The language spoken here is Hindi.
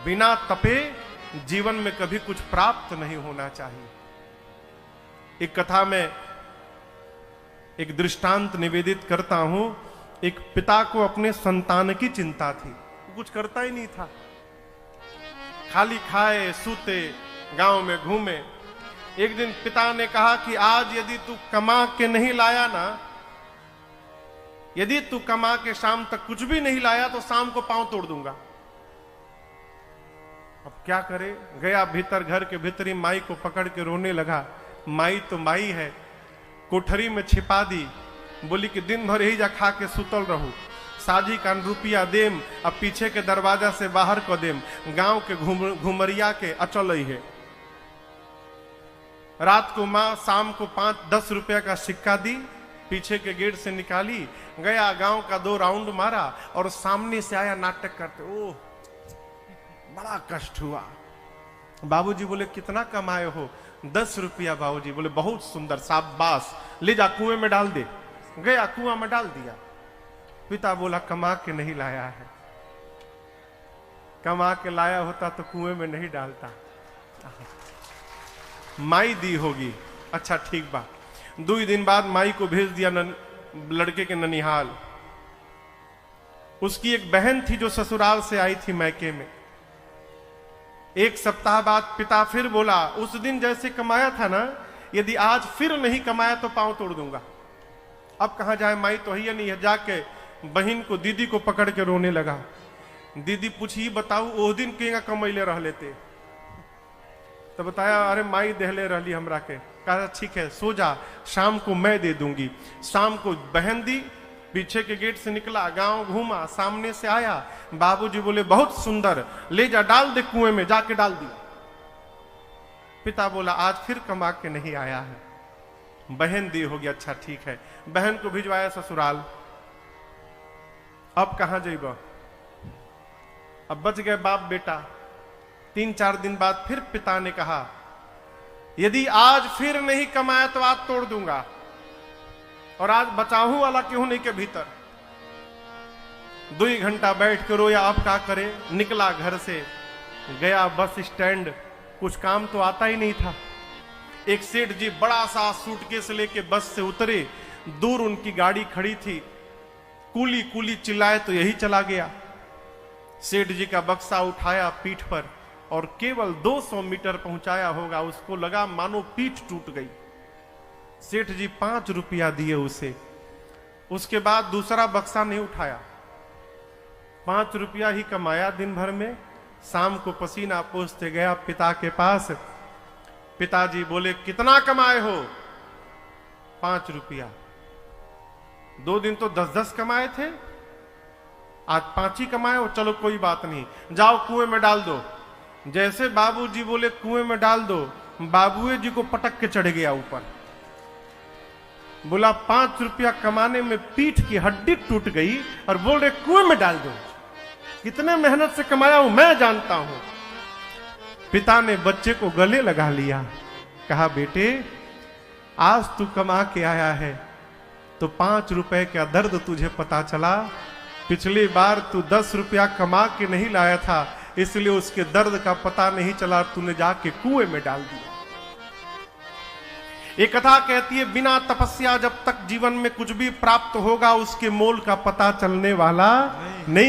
बिना तपे जीवन में कभी कुछ प्राप्त नहीं होना चाहिए। एक कथा में एक दृष्टांत निवेदित करता हूं। एक पिता को अपने संतान की चिंता थी, वो कुछ करता ही नहीं था, खाली खाए सूते गांव में घूमे। एक दिन पिता ने कहा कि आज यदि तू कमा के नहीं लाया ना, यदि तू कमा के शाम तक कुछ भी नहीं लाया तो शाम को पांव तोड़ दूंगा। अब क्या करे, गया भीतर, घर के भीतरी माई को पकड़ के रोने लगा। माई तो माई है, कोठरी में छिपा दी, बोली कि दिन भर यही जा खा के सुतल रहू, साझी का रुपया देम, अब पीछे के दरवाजा से बाहर को देम, गांव के घुमरिया के अचल ही है। रात को मां शाम को 5-10 रुपया का सिक्का दी, पीछे के गेट से निकाली, गया गांव का 2 राउंड मारा और सामने से आया नाटक करते। ओह बड़ा कष्ट हुआ। बाबूजी बोले कितना कमाए हो? 10 रुपया। बाबूजी बोले बहुत सुंदर, शाबाश, ले जा कुएं में डाल दे। गया कुआं में डाल दिया। पिता बोला कमा के नहीं लाया है, कमा के लाया होता तो कुएं में नहीं डालता। माई दी होगी, अच्छा ठीक बा। 2 दिन बाद माई को भेज दिया लड़के के ननिहाल। उसकी एक बहन थी जो ससुराल से आई थी मैके में। 1 सप्ताह बाद पिता फिर बोला, उस दिन जैसे कमाया था ना, यदि आज फिर नहीं कमाया तो पांव तोड़ दूंगा। अब कहां जाए, माई तो ही नहीं है। जाके बहन को, दीदी को पकड़ के रोने लगा। दीदी पूछी बताऊ वो दिन केगा कमैले रह लेते? तो बताया अरे माई देहले रहली हमरा के। कहा ठीक है सो जा, शाम को मैं दे दूंगी। शाम को बहन दी, पीछे के गेट से निकला, गांव घूमा, सामने से आया। बाबूजी बोले बहुत सुंदर, ले जा डाल दे कुएं में। जाके डाल दिया। पिता बोला आज फिर कमा के नहीं आया है। बहन दी होगी, अच्छा ठीक है। बहन को भिजवाया ससुराल। अब कहां जाइबा? अब बच गए बाप बेटा। 3-4 दिन बाद फिर पिता ने कहा यदि आज फिर नहीं कमाया तो आज तोड़ दूंगा, और आज बचाहू वाला क्यों नहीं के भीतर। 2 घंटा बैठ के रोया। अब क्या करे, निकला घर से, गया बस स्टैंड। कुछ काम तो आता ही नहीं था। एक सेठ जी बड़ा सा सूटकेस लेके बस से उतरे। दूर उनकी गाड़ी खड़ी थी। कूली कूली चिल्लाए तो यही चला गया। सेठ जी का बक्सा उठाया पीठ पर और केवल 200 मीटर पहुंचाया होगा। उसको लगा मानो पीठ टूट गई। सेठ जी 5 रुपया दिए उसे। उसके बाद दूसरा बक्सा नहीं उठाया। 5 रुपया ही कमाया दिन भर में। शाम को पसीना पोंछते गया पिता के पास। पिताजी बोले कितना कमाए हो? 5 रुपया। 2 दिन तो 10-10 कमाए थे, आज 5 ही कमाए हो। चलो कोई बात नहीं, जाओ कुएं में डाल दो। जैसे बाबूजी बोले कुएं में डाल दो, बाबूए जी को पटक के चढ़ गया ऊपर। बोला 5 रुपया कमाने में पीठ की हड्डी टूट गई और बोल रहे कुएं में डाल दो। कितने मेहनत से कमाया हूं मैं जानता हूं। पिता ने बच्चे को गले लगा लिया, कहा बेटे आज तू कमा के आया है तो 5 रुपए का दर्द तुझे पता चला। पिछली बार तू 10 रुपया कमा के नहीं लाया था, इसलिए उसके दर्द का पता नहीं चला, तूने जाके कुएं में डाल दिया। ये कथा कहती है बिना तपस्या जब तक जीवन में कुछ भी प्राप्त होगा उसके मोल का पता चलने वाला नहीं